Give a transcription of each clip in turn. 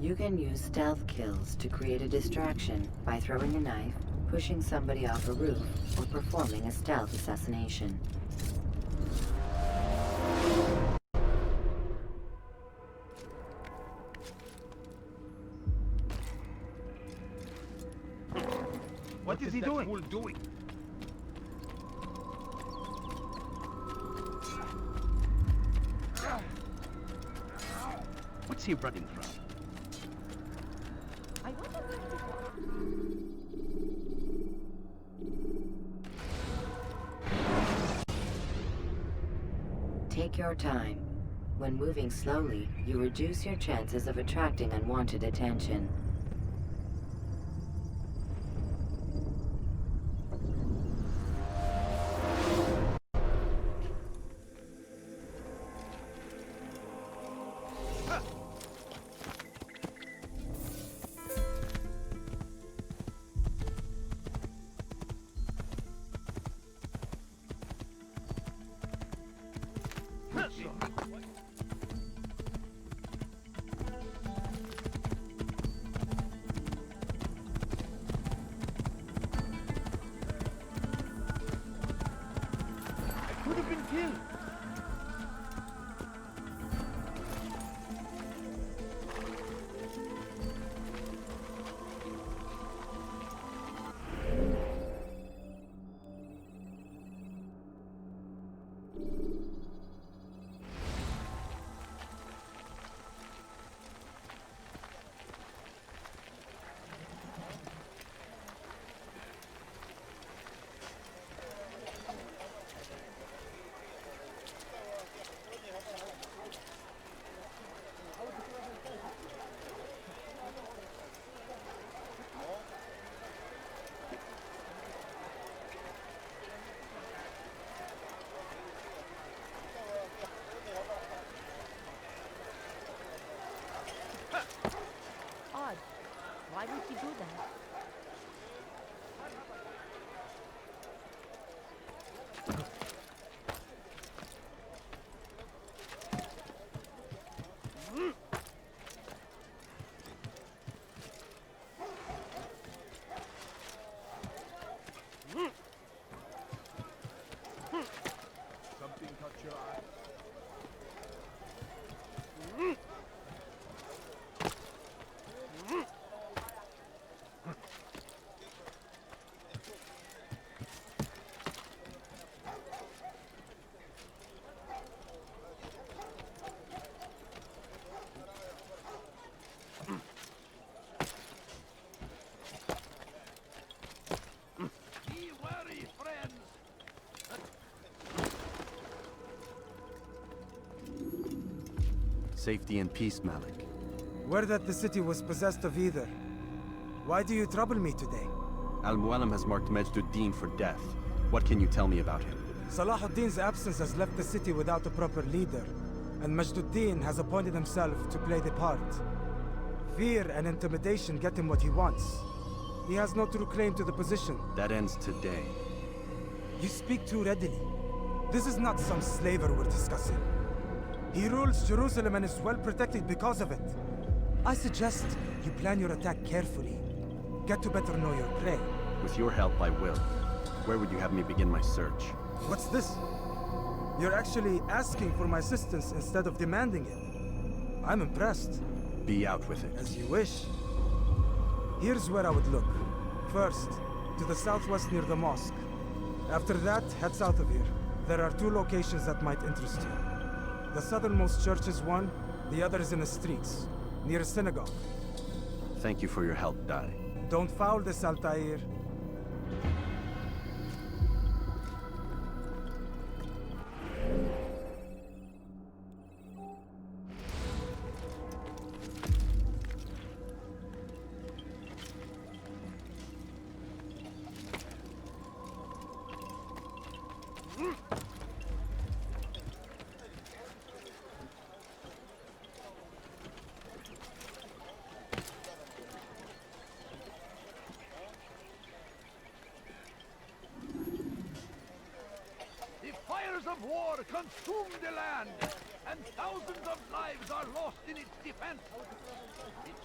You can use stealth kills to create a distraction by throwing a knife, pushing somebody off a roof, or performing a stealth assassination. What is he doing? What's he running from? I wonder where he was. Take your time. When moving slowly, you reduce your chances of attracting unwanted attention. Could have been killed. Odd. Why would he do that? Something caught your eye. Be wary, friends! Safety and peace, Malik. Word that the city was possessed of either. Why do you trouble me today? Al-Mualim has marked Majduddin for death. What can you tell me about him? Salahuddin's absence has left the city without a proper leader, and Majduddin has appointed himself to play the part. Fear and intimidation get him what he wants. He has no true claim to the position. That ends today. You speak too readily. This is not some slaver we're discussing. He rules Jerusalem and is well protected because of it. I suggest you plan your attack carefully. Get to better know your prey. With your help, I will. Where would you have me begin my search? What's this? You're actually asking for my assistance instead of demanding it. I'm impressed. Be out with it. As you wish. Here's where I would look. First, to the southwest near the mosque. After that, head south of here. There are two locations that might interest you. The southernmost church is one, the other is in the streets, near a synagogue. Thank you for your help, Dai. Don't foul this, Altair. The fires of war consume the land, and thousands of lives are lost in its defense. Its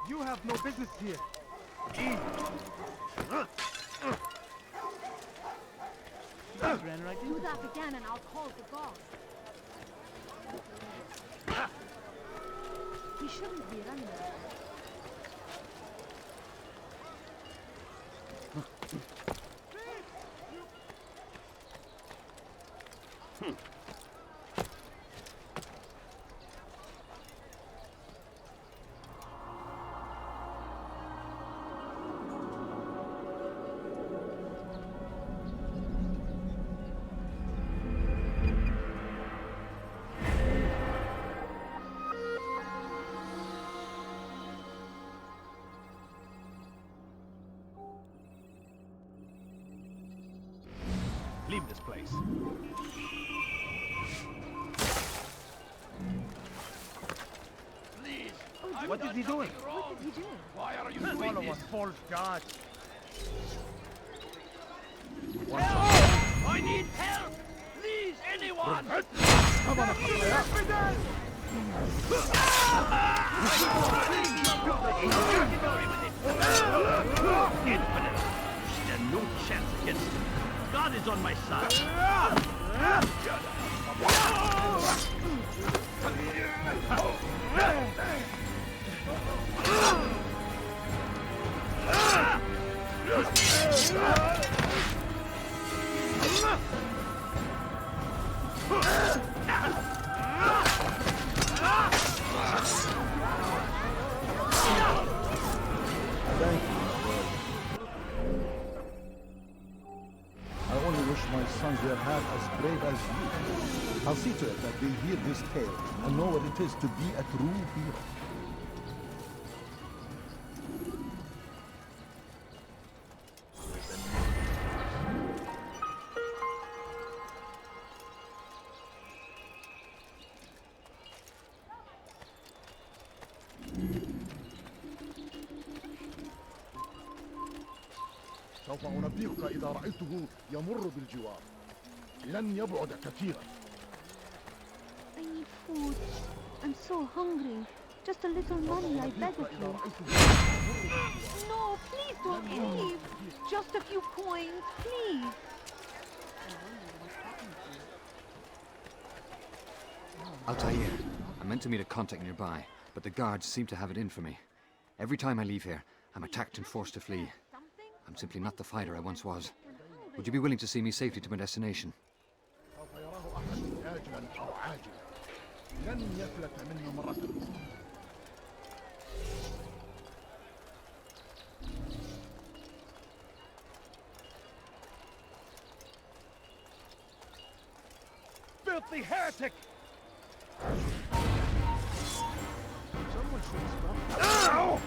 You have no business here. Do that again and I'll call the guards. He shouldn't be running. Leave this place. Please. What is he doing? What did he do? Why are you doing Follow this? us, false gods. Help! I need help! Please, anyone! Come on, Infinite! Stand no chance against him. God is on my side. Thank you. I only wish my sons were half as brave as you. I'll see to it that they hear this tale and know what it is to be a true hero. سوف أنبهك إذا رأيته يمر بالجوار. لن يبعد كثيرا. I need food. I'm so hungry. Just a little money, I beg of you. No, please don't leave. Just a few coins, please. Altair. I meant to meet a contact nearby, but the guards seem to have it in for me. Every time I leave here, I'm attacked and forced to flee. I'm simply not the fighter I once was. Would you be willing to see me safely to my destination? سوف يراه أحد آجلا أو عاجلا. لن يفلت منه مرة أخرى. Filthy heretic! Someone should stop. Ow!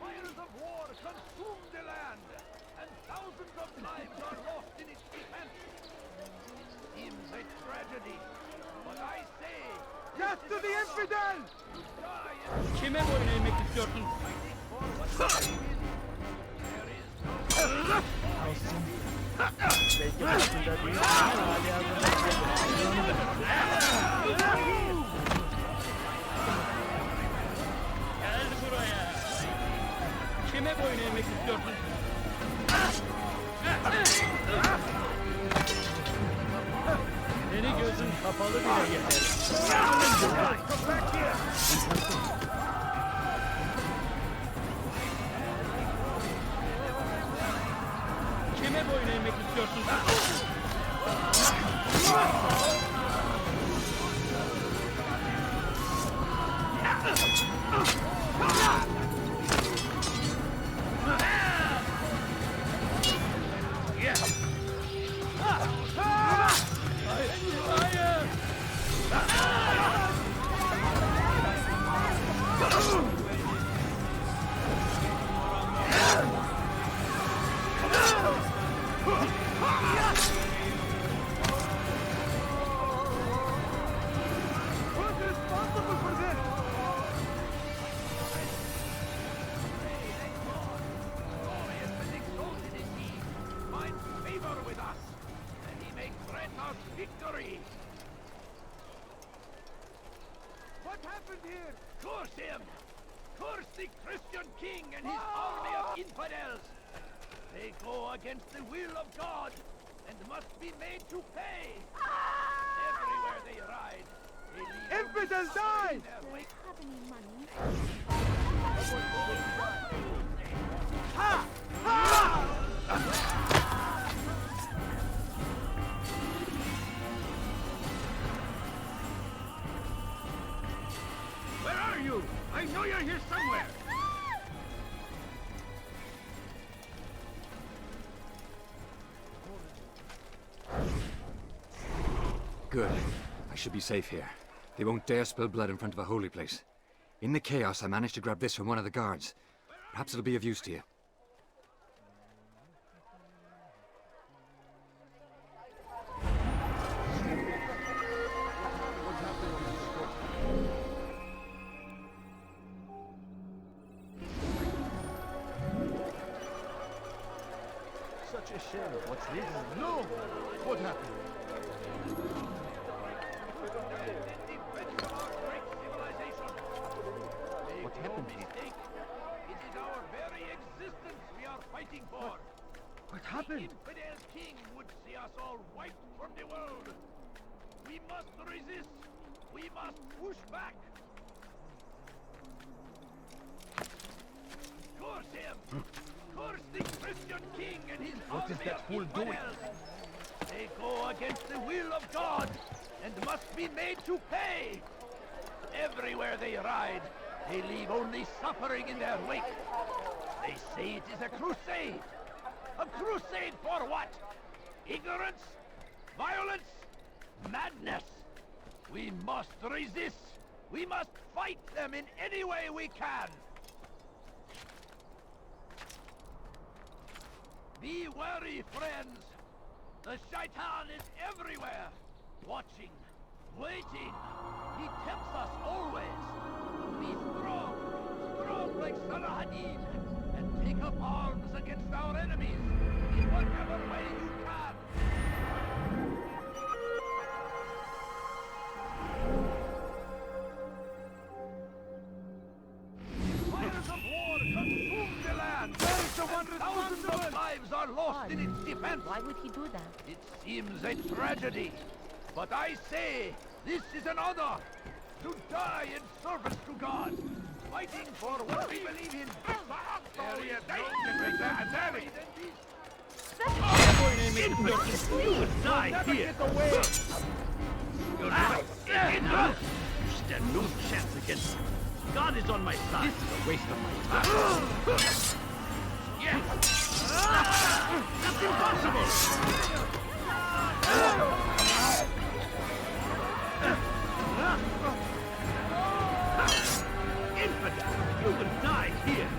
Fires of war consume the land, and thousands of lives are lost in its defense. Seems a tragedy, but I say... Death to the infidel! Kime boyun eğmek istiyorsun? Belki başında değil. Hali Gel buraya. Kime boyun eğmek istiyorsun? Seni gözün kapalı bile yeter. Kime boyun eğmek istiyorsun? free! What happened here? Curse him! Curse the Christian king and his army of infidels! They go against the will of God and must be made to pay! Everywhere they ride, they leave Infidels die! in their wake. Have any money? Ha! Where are you? I know you're here somewhere! Good. I should be safe here. They won't dare spill blood in front of a holy place. In the chaos, I managed to grab this from one of the guards. Perhaps it'll be of use to you. Such a shame. What's this? No! What happened? What happened here? It is our very existence we are fighting for. What happened? The infidel king would see us all wiped from the world. We must resist. We must push back. Curse him! Curse the Christian king and his What army is that of fool doing? infidels. They go against the will of God and must be made to pay. Everywhere they ride, they leave only suffering in their wake. They say it is a crusade. A crusade for what? Ignorance? Violence? Madness? We must resist. We must fight them in any way we can. Be wary, friends. The shaitan is everywhere, watching, waiting. He tempts us always. Be strong, strong like Saladin, and take up arms against our enemies in whatever way you can. Fires of war consume the land. Thousands of lives are lost in its defense. Why would he do that? It seems a tragedy, but I say this is an honor to die in service to God, fighting for what we believe in. There is no greater advantage than this. You would die here. You're right. You stand no chance against me. God is on my side. This is a waste of my time. Yes! That's impossible! Infidel! You will die here!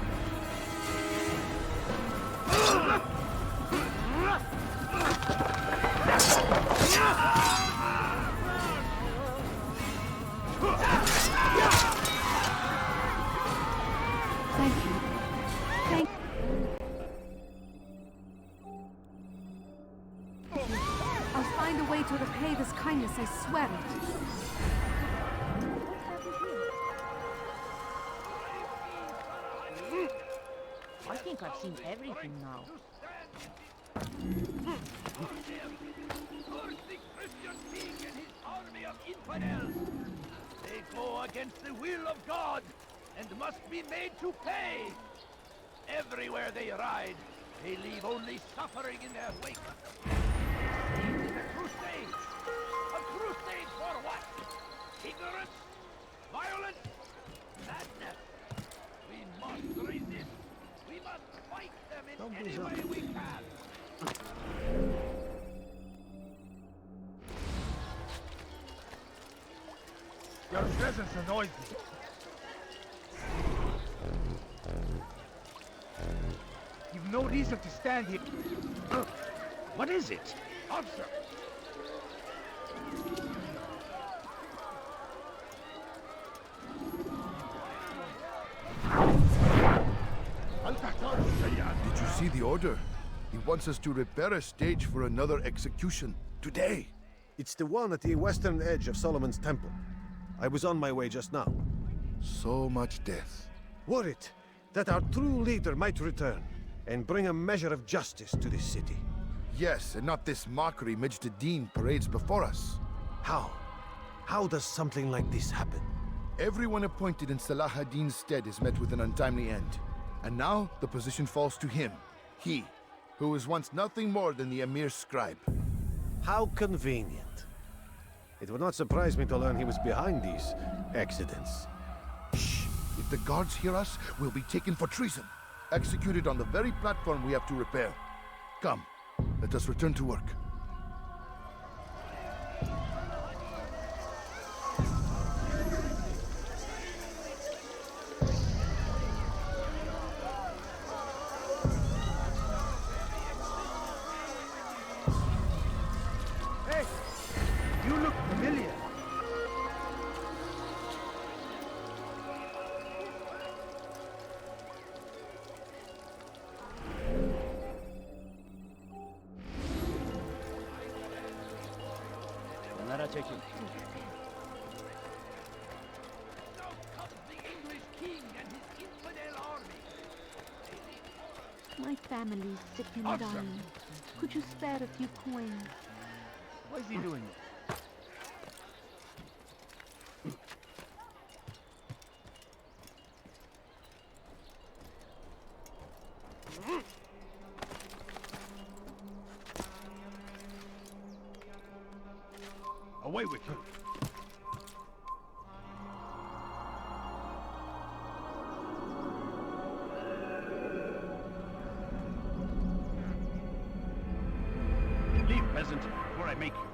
Thank you. Thank you. I'll find a way to repay this kindness, I swear it. I think I've seen everything now. Curse the Christian king and his army of infidels. They go against the will of God and must be made to pay. Everywhere they ride, they leave only suffering in their wake. It is a crusade. A crusade for what? Ignorance? Violence? Madness? We must resist. We must fight them in any way we can. Your presence annoys me. You've no reason to stand here. What is it? Answer! Did you see the order? He wants us to repair a stage for another execution. Today. It's the one at the western edge of Solomon's Temple. I was on my way just now. So much death. Worried that our true leader might return and bring a measure of justice to this city. Yes, and not this mockery Majd ad-Din parades before us. How? How does something like this happen? Everyone appointed in Salah ad-Din's stead is met with an untimely end. And now the position falls to him. He, who was once nothing more than the Emir's scribe. How convenient. It would not surprise me to learn he was behind these accidents. Shh! If the guards hear us, we'll be taken for treason. Executed on the very platform we have to repair. Come, let us return to work. Hey! You look familiar. Take you. Now comes the English king and his infidel army. My family's sick and dying. Could you spare a few coins? What is he doing? Away with you! Leave, peasant, before I make you.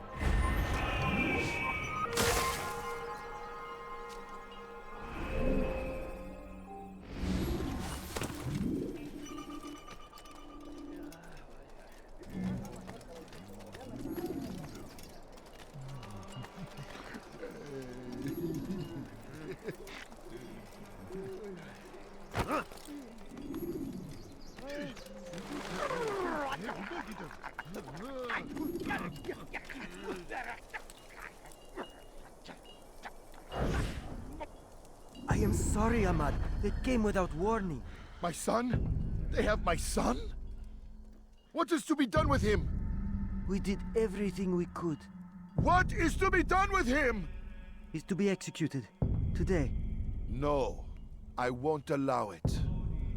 I am sorry, Ahmad. They came without warning. My son? They have my son? What is to be done with him? We did everything we could. What is to be done with him? He's to be executed. Today. No. I won't allow it.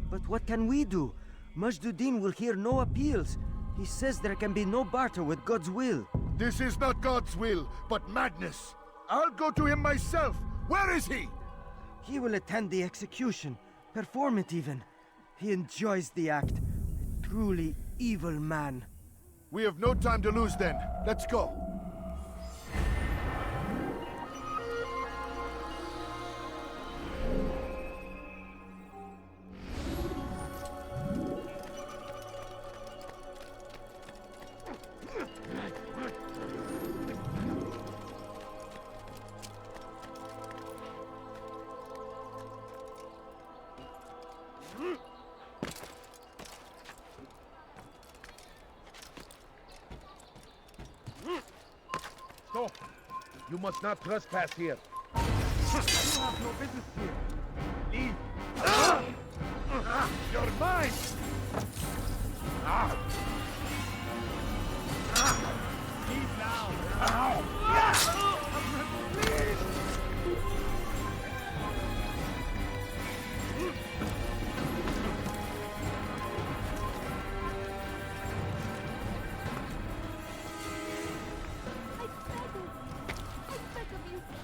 But what can we do? Majd ad-Din will hear no appeals. He says there can be no barter with God's will. This is not God's will, but madness. I'll go to him myself. Where is he? He will attend the execution. Perform it even. He enjoys the act. A truly evil man. We have no time to lose then. Let's go. Stop! You must not trespass here. You have no business here. Leave. You're mine! Leave now! Please!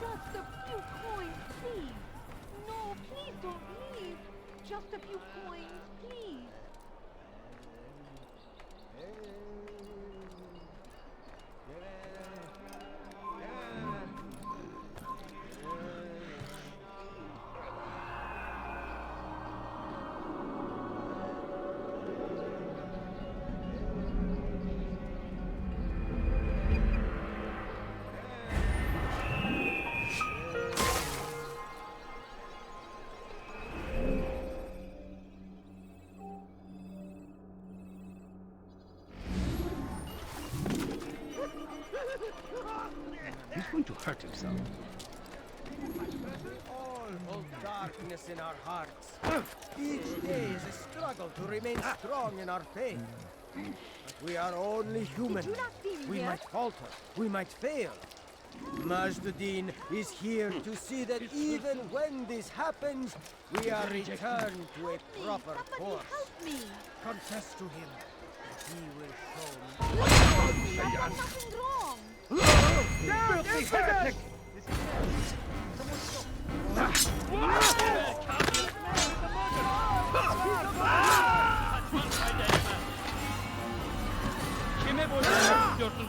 Just a few coins, please. No, please don't leave. Just a few coins, please. He's going to hurt himself. All hold darkness in our hearts. Each day is a struggle to remain strong in our faith. But we are only human. Did you not see me We here? might falter. We might fail. Majd-'Din is here to see that even when this happens, we are returned to a proper course. Help me! Confess to him, and he will show me. I've done nothing wrong! Filthy heretic! Kime bu istiyorsun?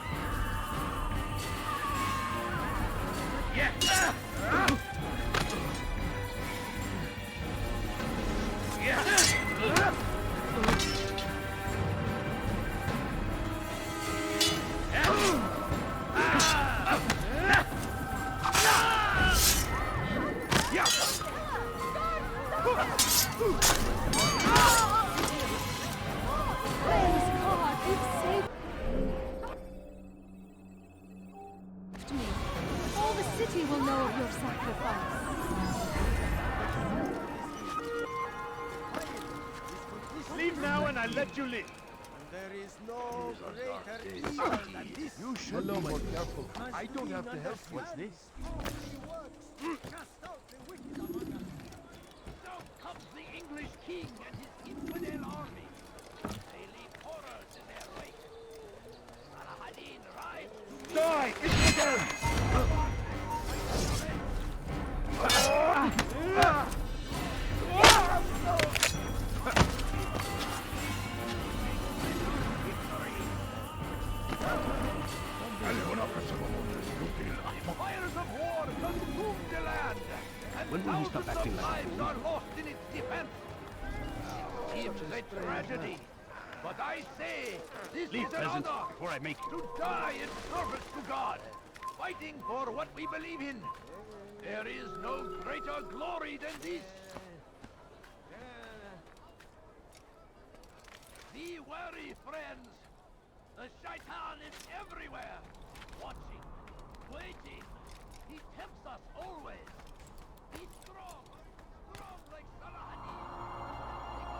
Me. All the city will know of your sacrifice. Leave now and I'll let you live. There is no greater evil than this. You should be more careful. I don't have to help you. What's this? Cast out the wicked among us. Now comes the English king and his infidel army. They leave horrors in their wake. Salah-ad-Din rides to Die! Infidel! fires of war consume the land, and When will he stop thousands acting of like a lives fool? are lost in its defense. It seems a tragedy, but I say this Leave, is an peasant, honor before I make you. to die in service to God, fighting for what we believe in. There is no greater glory than this. Be wary, friends. The shaitan is everywhere, watching, waiting. He tempts us always. Be strong, strong like Salah-ad-Din.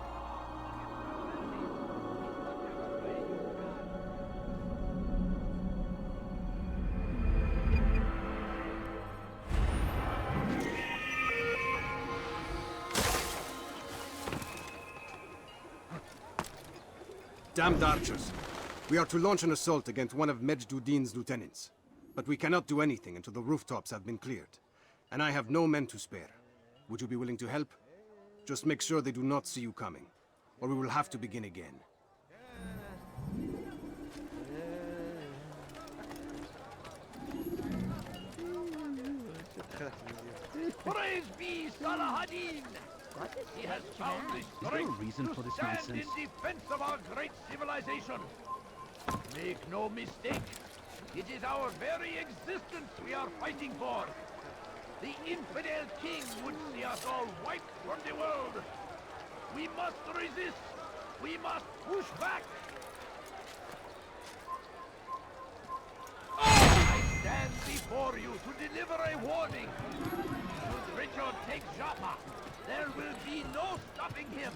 Damned archers. We are to launch an assault against one of Majd-'Din's lieutenants. But we cannot do anything until the rooftops have been cleared. And I have no men to spare. Would you be willing to help? Just make sure they do not see you coming, or we will have to begin again. Praise be Salah-ad-Din! He has found the strength reason to for this stand nonsense? in defense of our great civilization. Make no mistake, it is our very existence we are fighting for. The infidel king would see us all wiped from the world. We must resist. We must push back. I stand before you to deliver a warning. Should Richard take Joppa, there will be no stopping him.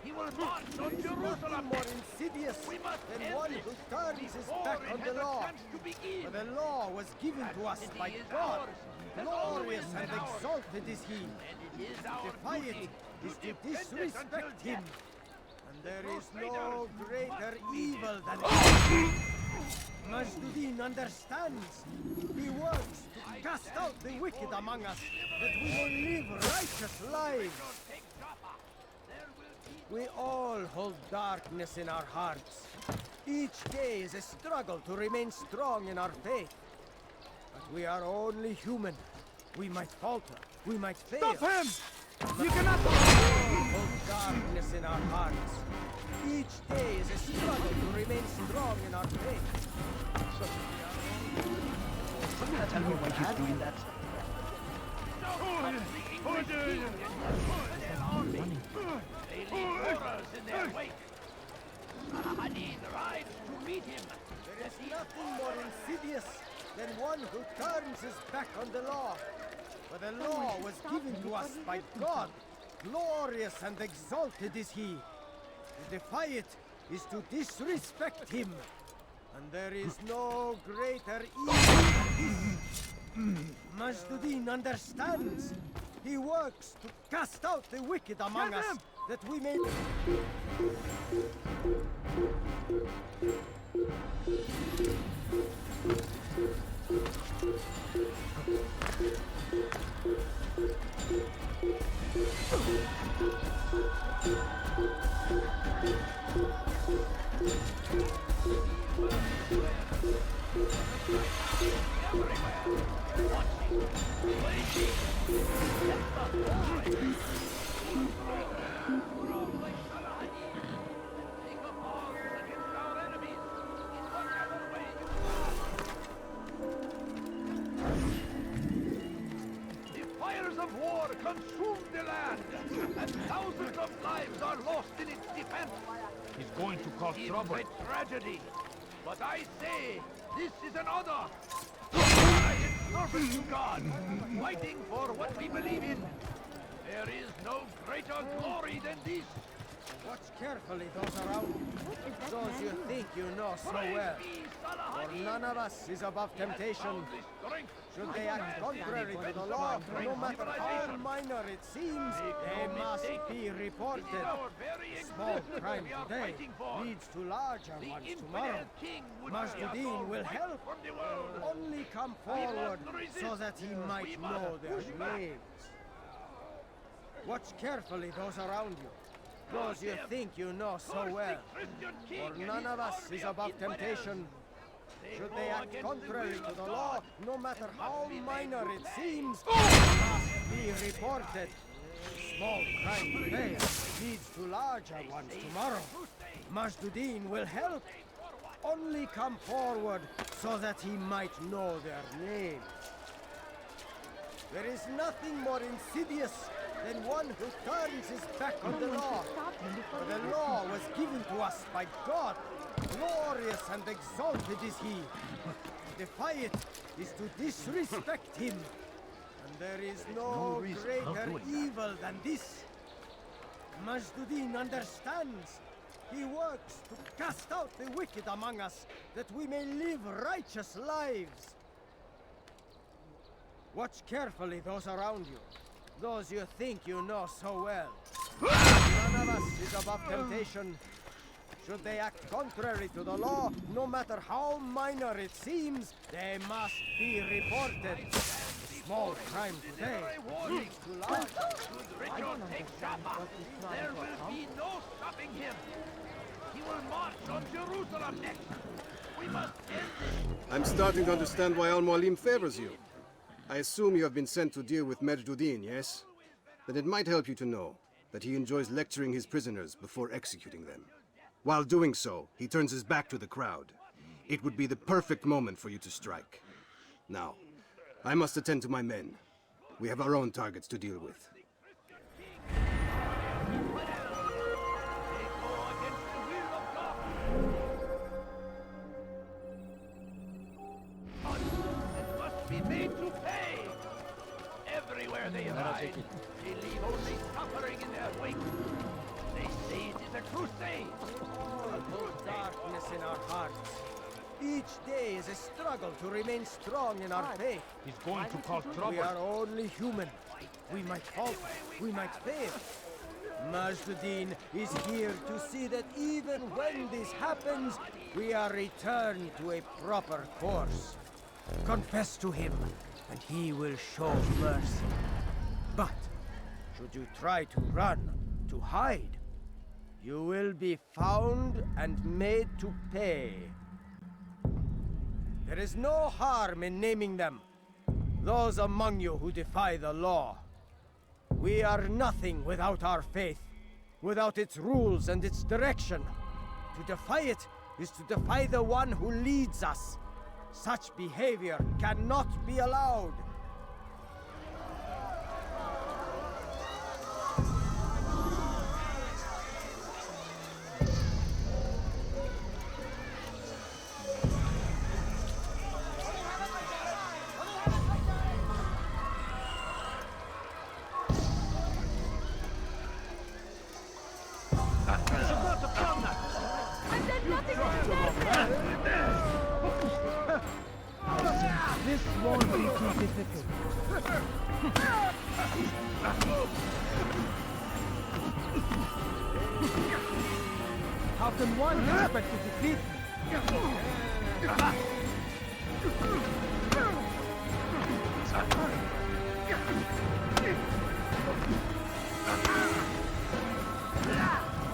He will march on Jerusalem. More insidious We must than end one this who turns his before back it on has the a law. chance to begin. For the law was given to us City by is God. ours, has Glorious always and been ours. exalted is he. And it is our Defy it duty is to to defend it until disrespect him. death. And there is no Crusaders greater must be evil than Majd-'Din understands. He works to cast out the wicked among us, that we will live righteous lives. Take Joppa. There will be We all hold darkness in our hearts. Each day is a struggle to remain strong in our faith. But we are only human. We might falter. We might fail. Stop him! You cannot hold darkness in our hearts. Each day is a struggle to remain strong in our faith. Tell me why he's doing that. They leave horrors in their wake. Salah-ad-Din rides to meet him. There is nothing more insidious than one who turns his back on the law. For the law was given to us by God. Glorious and exalted is he. To defy it is to disrespect him. And there is no greater evil than this. Majduddin understands. He works to cast out the wicked among us, that we may... Of war consumed the land, and thousands of lives are lost in its defense. He's going to cause trouble. It's a tragedy, but I say this is an honor. In service to God, fighting for what we believe in. There is no greater glory than this. Watch carefully those around you, those you think you know so well. For none of us is above temptation. Should they act contrary to the law, no matter how minor it seems, they must be reported. Small crime today leads to larger ones tomorrow. Majduddin will help. Only come forward so that he might know their names. Watch carefully those around you, those you think you know so well. For none of us is above temptation. Should they act contrary to the law, no matter how minor it seems, must be reported. Small crime today leads to larger ones tomorrow. Majduddin will help. Only come forward so that he might know their names. There is nothing more insidious than one who turns his back on the law. For the law was given to us by God. Glorious and exalted is he. To defy it is to disrespect him. And there is no greater evil than this. Majduddin understands. He works to cast out the wicked among us, that we may live righteous lives. Watch carefully those around you, those you think you know so well. None of us is above temptation. Should they act contrary to the law, no matter how minor it seems, they must be reported. Small crime today leads to large. Richard take Jaffa. There will be no stopping him. He will march on Jerusalem next. We must end this. I'm starting to understand why Al-Mualim favors you. I assume you have been sent to deal with Majduddin, yes? Then it might help you to know that he enjoys lecturing his prisoners before executing them. While doing so, he turns his back to the crowd. It would be the perfect moment for you to strike. Now, I must attend to my men. We have our own targets to deal with. It must be made to pay. Everywhere they ride, they leave only suffering in their wake. They say it is a crusade. Darkness in our hearts. Each day is a struggle to remain strong in our faith. He's going to cause trouble. We are only human. We might falter. We might fail. Majduddin is here to see that even when this happens, we are returned to a proper course. Confess to him, and he will show mercy. But should you try to run, to hide, you will be found and made to pay. There is no harm in naming them, those among you who defy the law. We are nothing without our faith, without its rules and its direction. To defy it is to defy the one who leads us. Such behavior cannot be allowed. How can one expect to defeat me?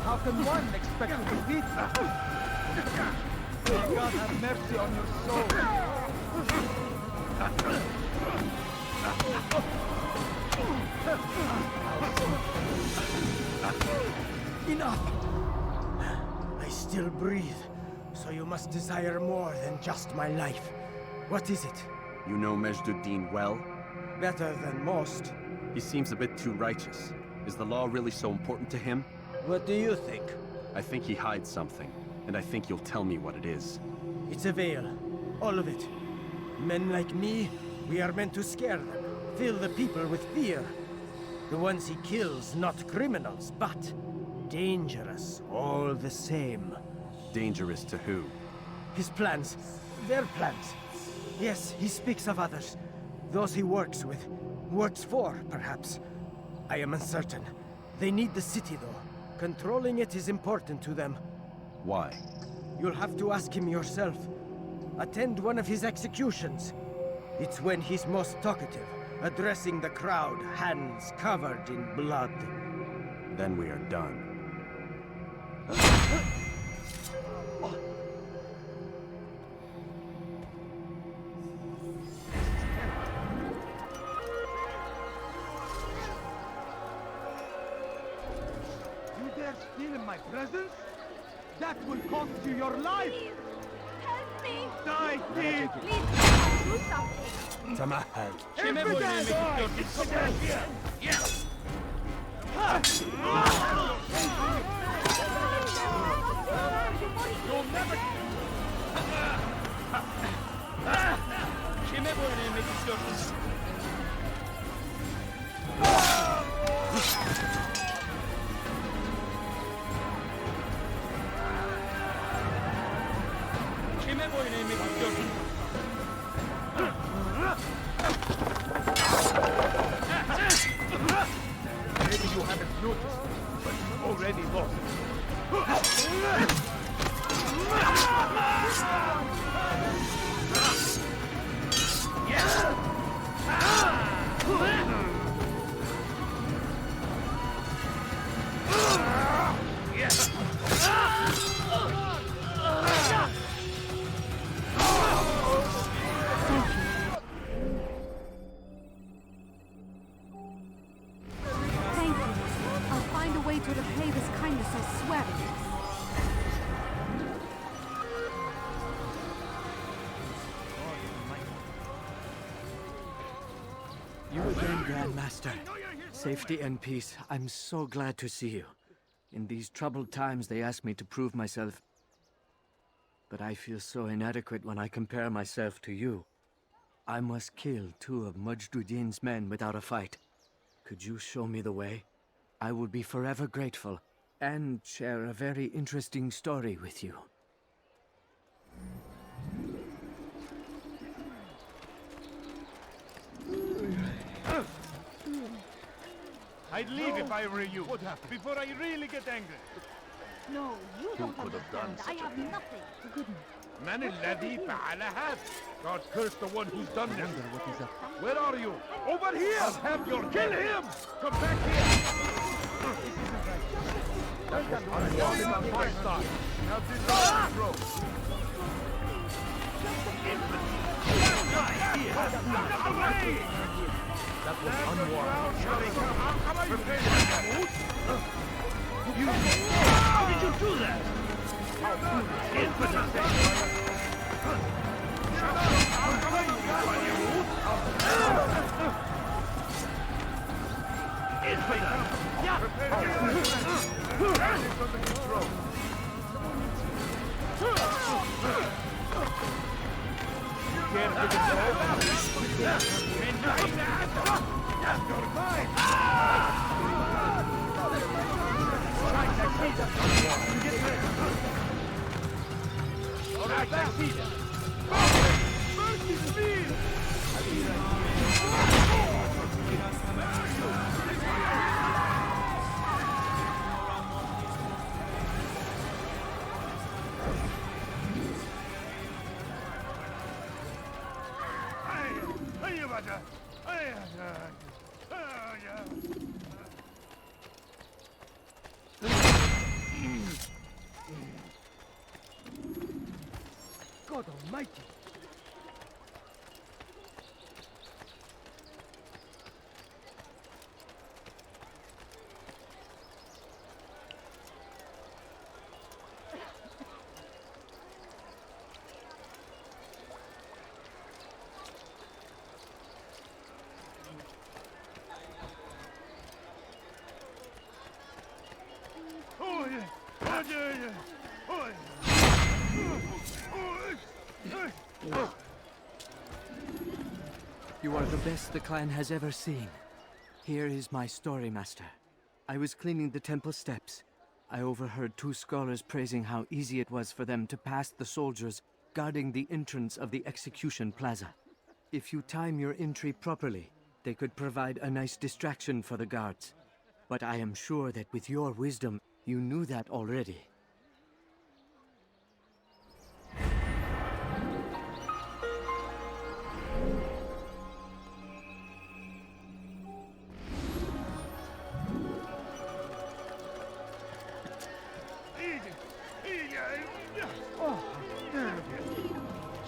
How can one expect to defeat me? May God have mercy on your soul. Enough! I still breathe, so you must desire more than just my life. What is it? You know Majd-ud-Din well? Better than most. He seems a bit too righteous. Is the law really so important to him? What do you think? I think he hides something, and I think you'll tell me what it is. It's a veil. All of it. Men like me, we are meant to scare them, fill the people with fear. The ones he kills, not criminals, but dangerous all the same. Dangerous to who? His plans. Their plans. Yes, he speaks of others. Those he works with. Works for, perhaps. I am uncertain. They need the city, though. Controlling it is important to them. Why? You'll have to ask him yourself. Attend one of his executions. It's when he's most talkative, addressing the crowd, hands covered in blood. Then we are done. You dare steal in my presence? That will cost you your life! Please, help me! Die, thief! Please, do something! Tamahal. Maybe you haven't noticed, but you've already lost. Thank you. I'll find a way to repay this kindness, I swear it. You again, Grandmaster. Safety and peace. I'm so glad to see you. In these troubled times, they ask me to prove myself. But I feel so inadequate when I compare myself to you. I must kill 2 of Majd-ud-Din's men without a fight. Could you show me the way? I will be forever grateful, and share a very interesting story with you. I'd leave if I were you, before I really get angry. No, you don't could have done understand. I such a have thing? nothing. Goodness. Man الذي فعل هذا. God curse the one who's done this. Where are you? Over here! I'll have your kill him! Come back here! I'm on my side. Now this is throw. Away! That was unwarranted. Prepare yourself. How did you do that? God almighty! You are the best the clan has ever seen. Here is my story, Master. I was cleaning the temple steps. I overheard two scholars praising how easy it was for them to pass the soldiers guarding the entrance of the execution plaza. If you time your entry properly, they could provide a nice distraction for the guards. But I am sure that with your wisdom, you knew that already.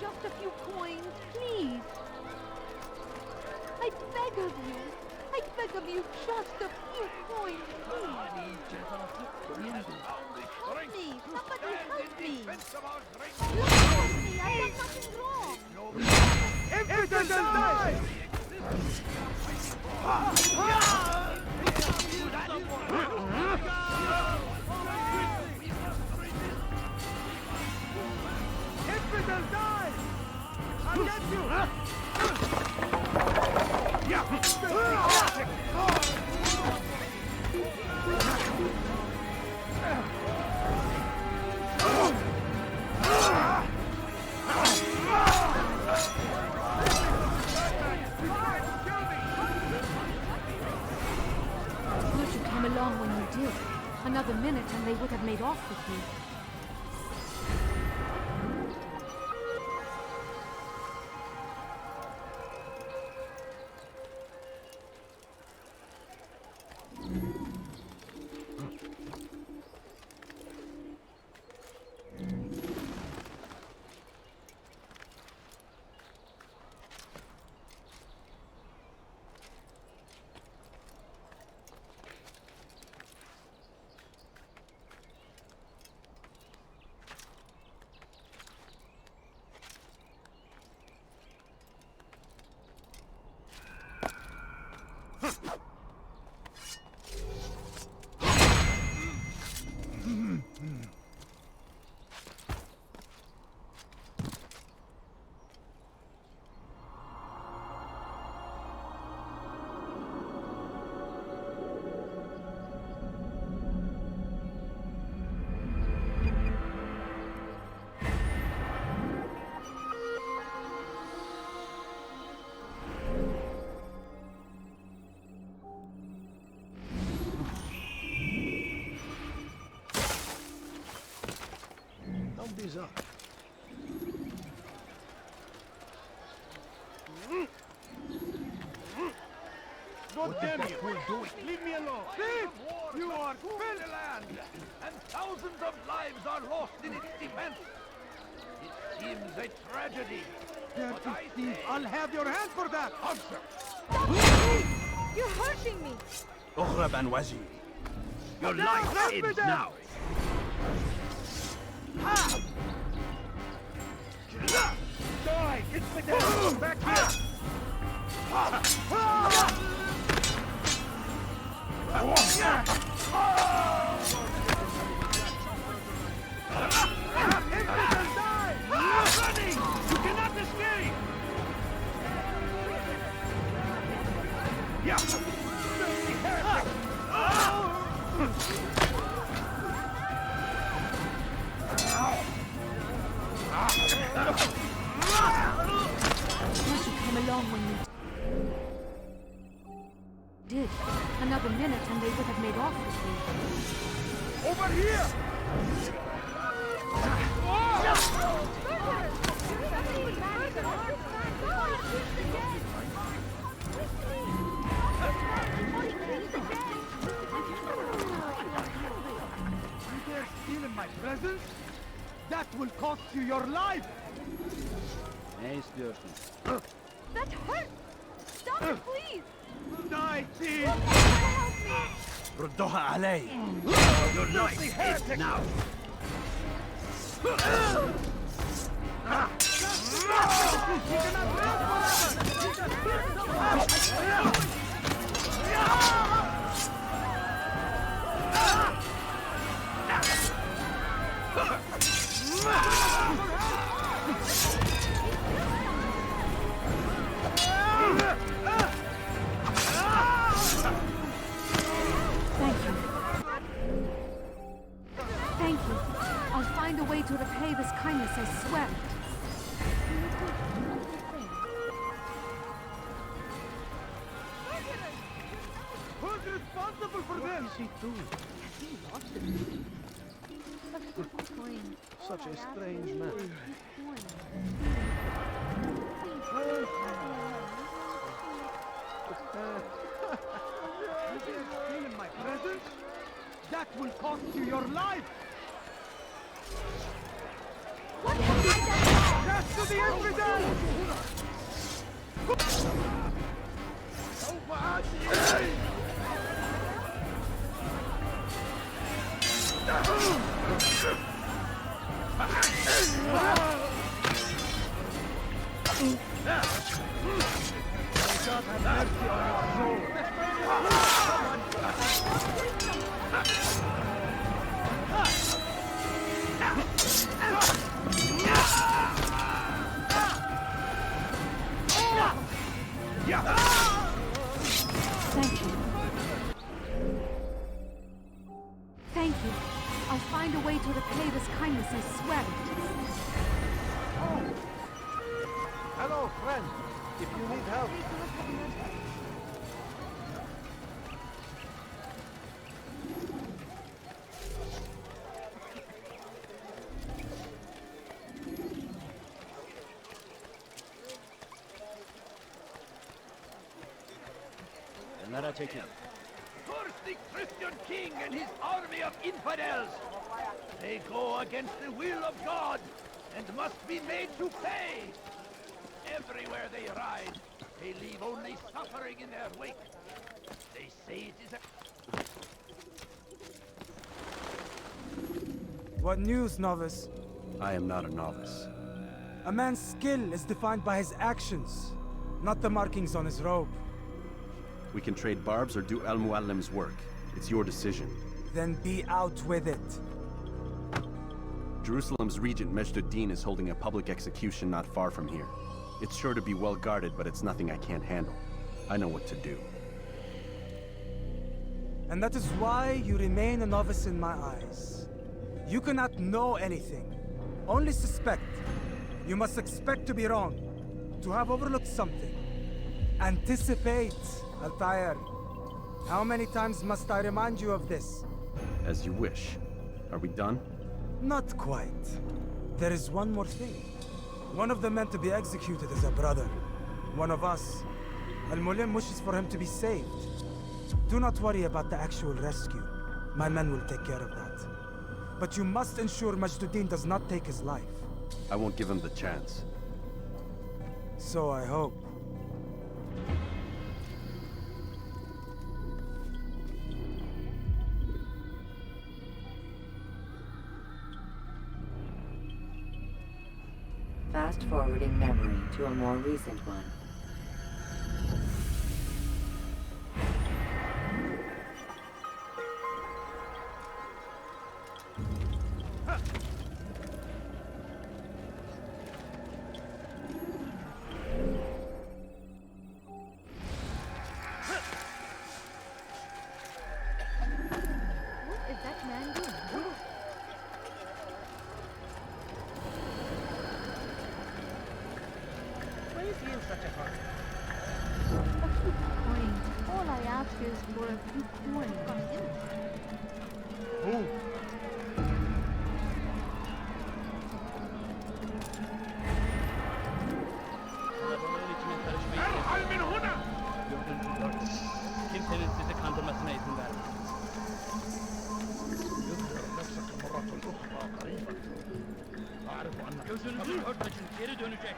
Just a few coins, please. I beg of you. I beg of you, just a few coins, please. Help me! Somebody help me! Help me! I have nothing wrong! Impudent die! Impudent die! I'll get you! Good you came along when you did. Another minute and they would have made off with me. Nobody's up. God damn you! Leave me alone! Thief! You are filthy land, and thousands of lives are lost in its defense. It seems a tragedy. But I say, I'll have your hand for that! answer. You're hurting me! Ukhraban Wazir. Your life ends now. Die! Infidel! Back here! Running! You cannot escape! Good you came along when you did. Another minute and they would have made off with me. Over here! presence? That will cost you your life! Ne istiyorsun? That hurts! Stop it, please! Die, thief! Help me! ردوها علي! Your life is now! Thank you. I'll find a way to repay this kindness, I swear. Who's responsible for this? What is he doing? Has he lost it? Such a strange man. You dare steal in my presence? That will cost you your life! What have I done? Death to the infidel! God have mercy on your soul! Thank you. Thank you. I'll find a way to repay this kindness, I swear it. Hello, friend. If you need help. Another ticket. Curse the Christian king and his army of infidels! They go against the will of God and must be made to pay! Everywhere they ride, they leave only suffering in their wake. They say it is a... What news, novice? I am not a novice. A man's skill is defined by his actions, not the markings on his robe. We can trade barbs or do Al-Muallim's work. It's your decision. Then be out with it. Jerusalem's regent Majd-ud-Din is holding a public execution not far from here. It's sure to be well guarded, but it's nothing I can't handle. I know what to do. And that is why you remain a novice in my eyes. You cannot know anything, only suspect. You must expect to be wrong, to have overlooked something. Anticipate, Altair. How many times must I remind you of this? As you wish. Are we done? Not quite. There is one more thing. One of the men to be executed is a brother. One of us. Al-Mulim wishes for him to be saved. Do not worry about the actual rescue. My men will take care of that. But you must ensure Majd-ud-Din does not take his life. I won't give him the chance. So I hope. Fast-forwarding memory to a more recent one. What is that man doing? Why is he in such a hurry? A few coins. All I ask is for a few coins. Who? ارحل من هنا! Kimsenin sizi kandırmasına izin vermem. يظهر نفسك مرة أخرى قريبا. Gözünüzü örtmecin geri dönecek.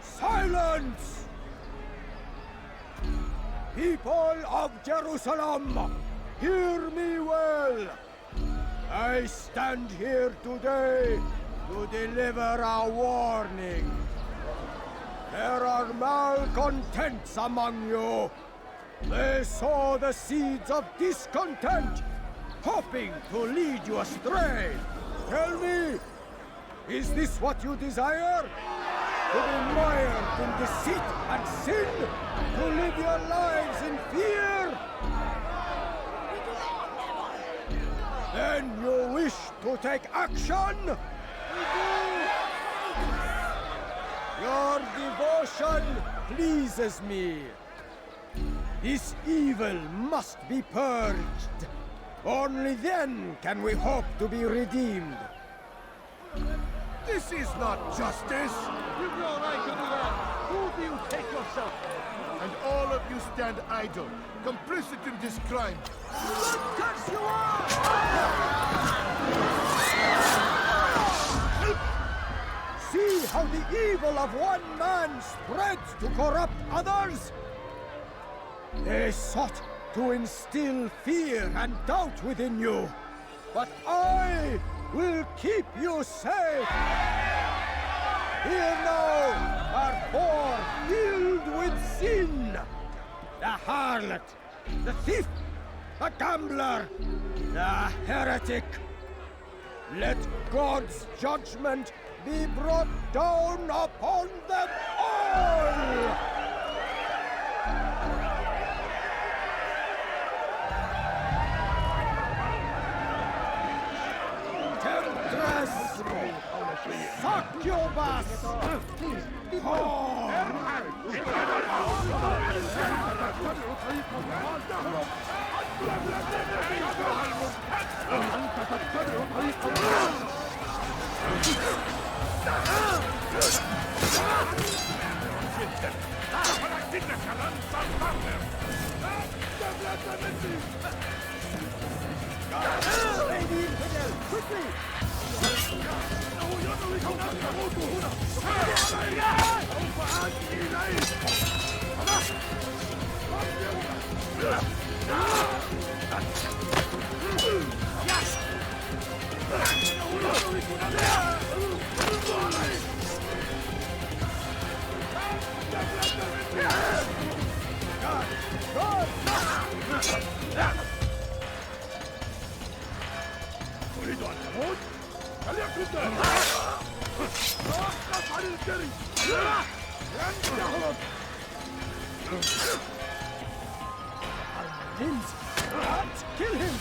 Silence! People of Jerusalem, hear me well. I stand here today to deliver a warning. There are malcontents among you. They sow the seeds of discontent, hoping to lead you astray. Tell me, is this what you desire? To be mired in deceit and sin? To live your lives in fear? Then you wish to take action? Your devotion pleases me. This evil must be purged. Only then can we hope to be redeemed. This is not justice! You've no right to do that! Who do you take yourself? And all of you stand idle, complicit in this crime. What curse you are! See how the evil of one man spreads to corrupt others? They sought to instill fear and doubt within you. But I will keep you safe. Here now are four filled with sin. The harlot, the thief, the gambler, the heretic. Let God's judgment be brought down upon them all! Temptress! Succubus! Lady Infidel, quickly! Kill him!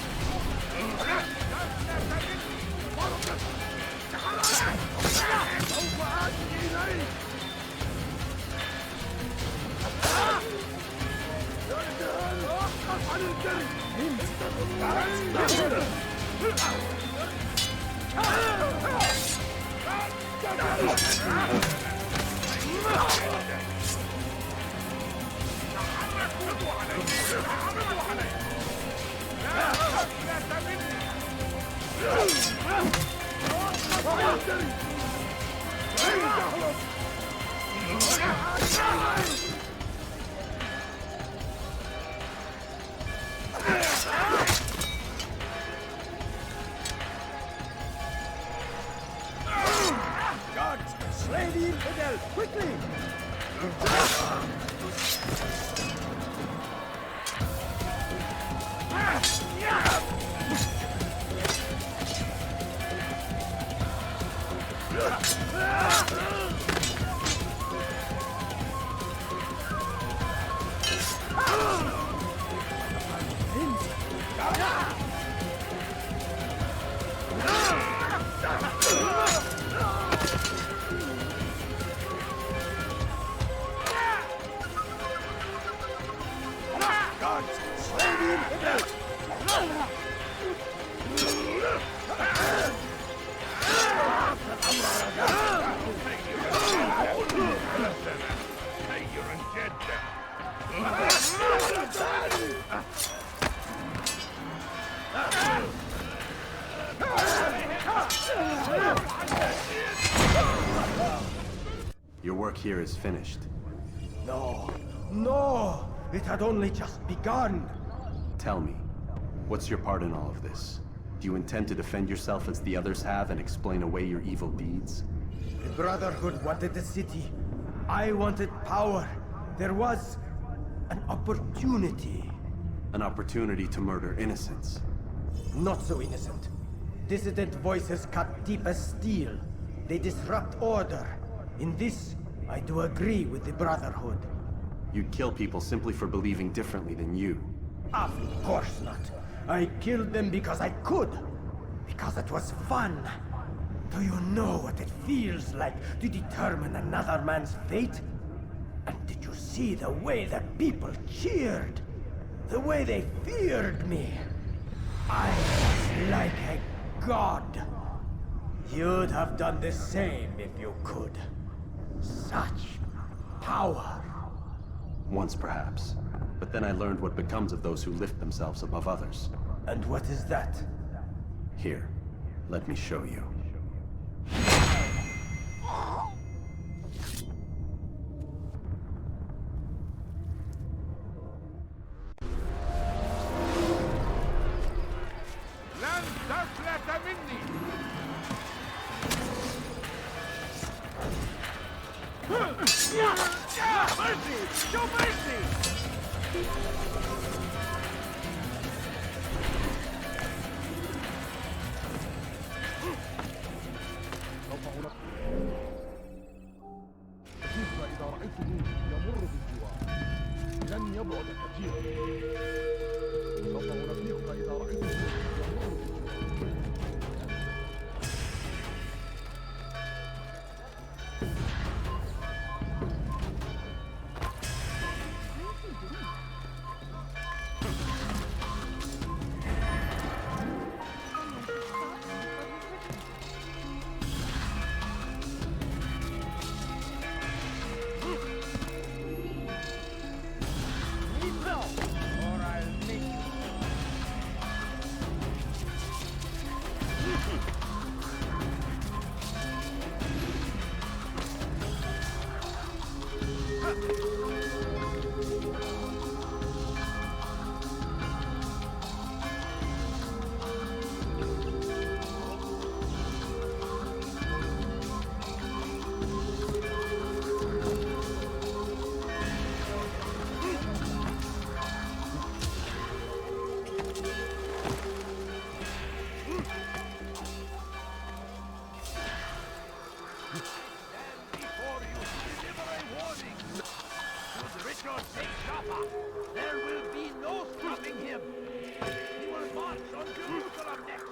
Your work here is finished. No, no! It had only just begun! Tell me, what's your part in all of this? Do you intend to defend yourself as the others have and explain away your evil deeds? The Brotherhood wanted the city. I wanted power. There was an opportunity. An opportunity to murder innocents. Not so innocent. Dissident voices cut deep as steel. They disrupt order. In this, I do agree with the Brotherhood. You'd kill people simply for believing differently than you. Of course not. I killed them because I could. Because it was fun. Do you know what it feels like to determine another man's fate? And did you see the way the people cheered? The way they feared me? I was like a god. You'd have done the same if you could. Such power. Once perhaps. But then I learned what becomes of those who lift themselves above others. And what is that? Here, let me show you. Mercy! Show mercy! إذا رأيته يمر بالجوار لن يبعد كثيرا. سوف أنبهك إذا رأيته يمر بالجوار. There will be no stopping him. He will march on Jerusalem next.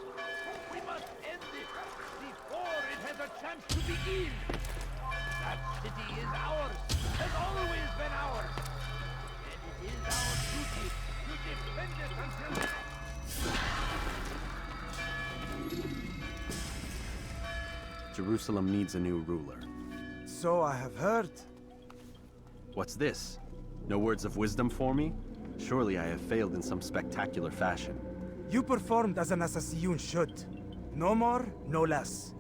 We must end it before it has a chance to begin. That city is ours, has always been ours. And it is our duty to defend it until the Jerusalem needs a new ruler. So I have heard. What's this? No words of wisdom for me? Surely I have failed in some spectacular fashion. You performed as an assassin should. No more, no less.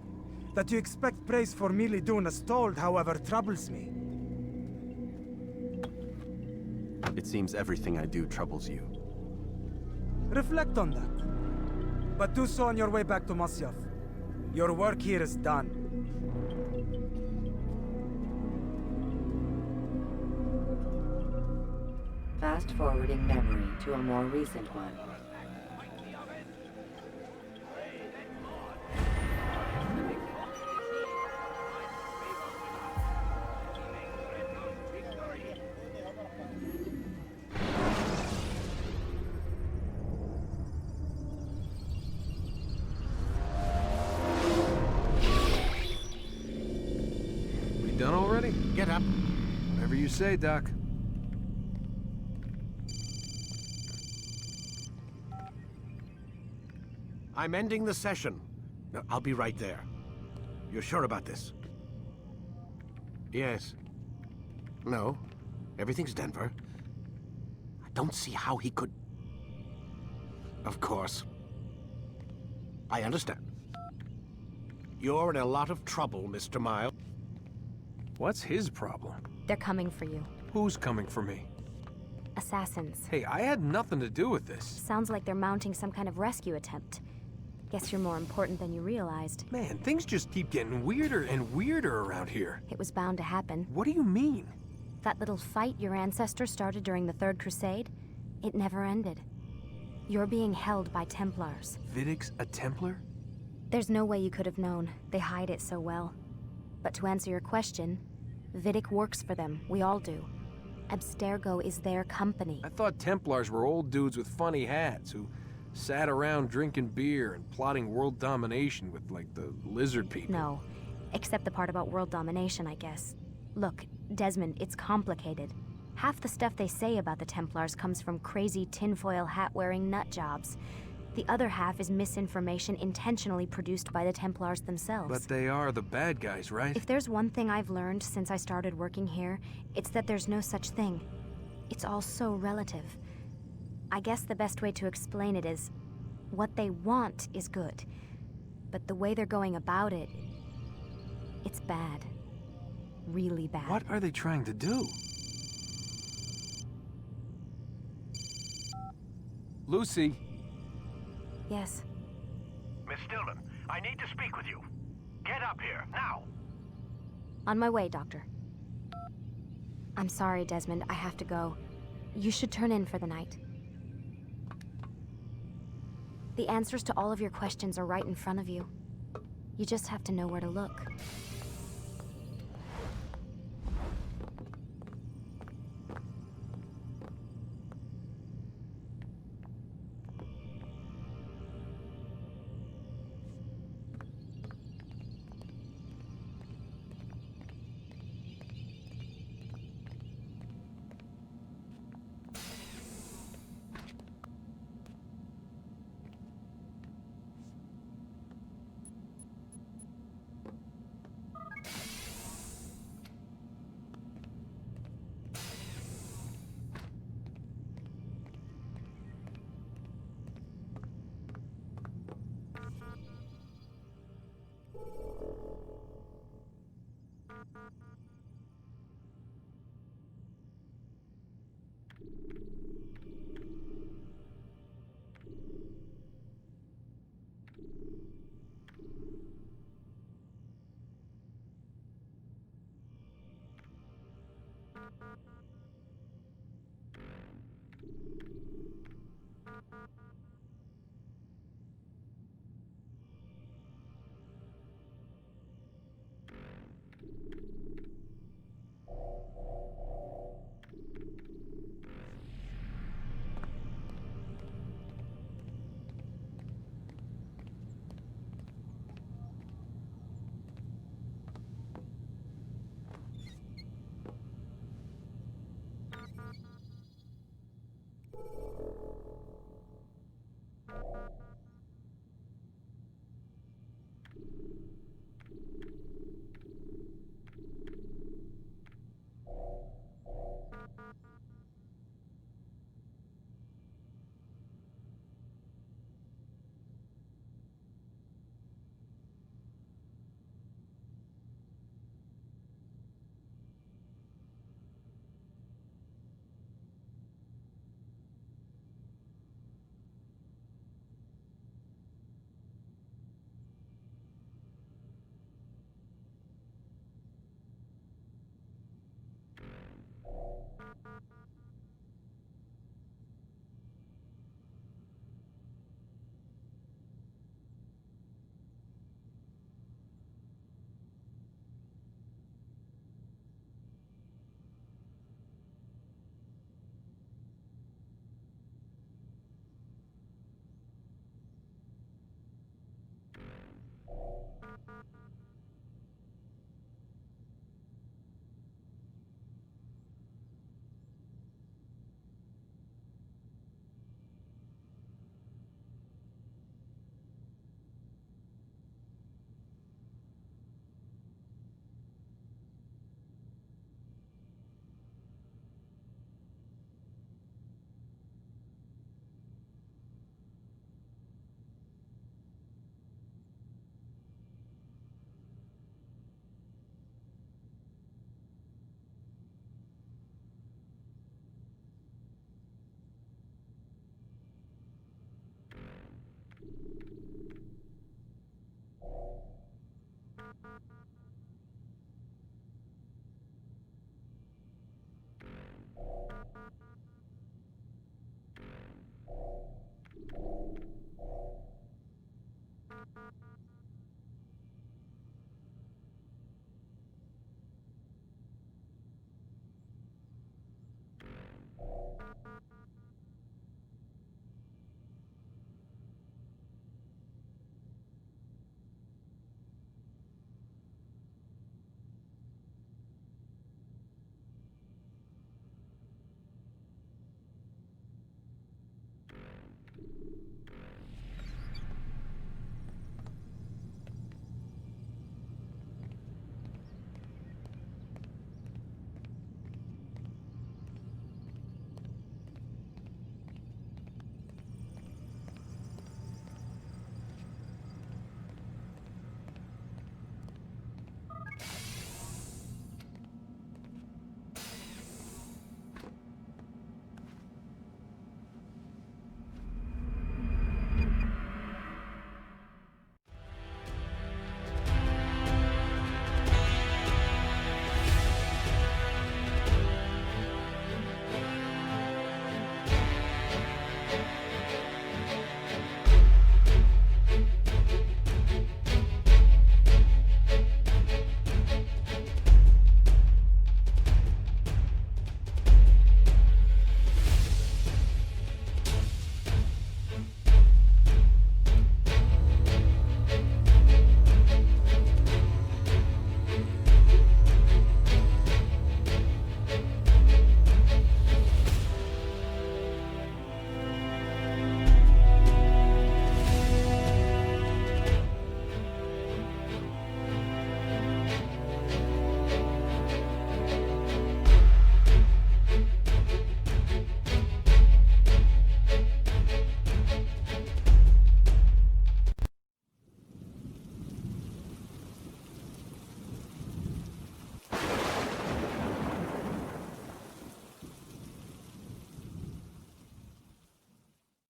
That you expect praise for merely doing as told, however, troubles me. It seems everything I do troubles you. Reflect on that. But do so on your way back to Masyaf. Your work here is done. Fast-forwarding memory to a more recent one. We done already? Get up. Whatever you say, Doc. I'm ending the session. I'll be right there. You're sure about this? Yes. No. Everything's Denver. I don't see how he could... Of course. I understand. You're in a lot of trouble, Mr. Miles. What's his problem? They're coming for you. Who's coming for me? Assassins. Hey, I had nothing to do with this. Sounds like they're mounting some kind of rescue attempt. Guess you're more important than you realized. Man, things just keep getting weirder and weirder around here. It was bound to happen. What do you mean? That little fight your ancestors started during the Third Crusade, it never ended. You're being held by Templars. Vidic's a Templar? There's no way you could have known. They hide it so well. But to answer your question, Vidic works for them. We all do. Abstergo is their company. I thought Templars were old dudes with funny hats who sat around drinking beer and plotting world domination with, like, the lizard people. No. Except the part about world domination, I guess. Look, Desmond, it's complicated. Half the stuff they say about the Templars comes from crazy tinfoil hat-wearing nut jobs. The other half is misinformation intentionally produced by the Templars themselves. But they are the bad guys, right? If there's one thing I've learned since I started working here, it's that there's no such thing. It's all so relative. I guess the best way to explain it is, what they want is good. But the way they're going about it, it's bad. Really bad. What are they trying to do? Lucy? Yes. Miss Stillman, I need to speak with you. Get up here, now! On my way, Doctor. I'm sorry, Desmond. I have to go. You should turn in for the night. The answers to all of your questions are right in front of you. You just have to know where to look.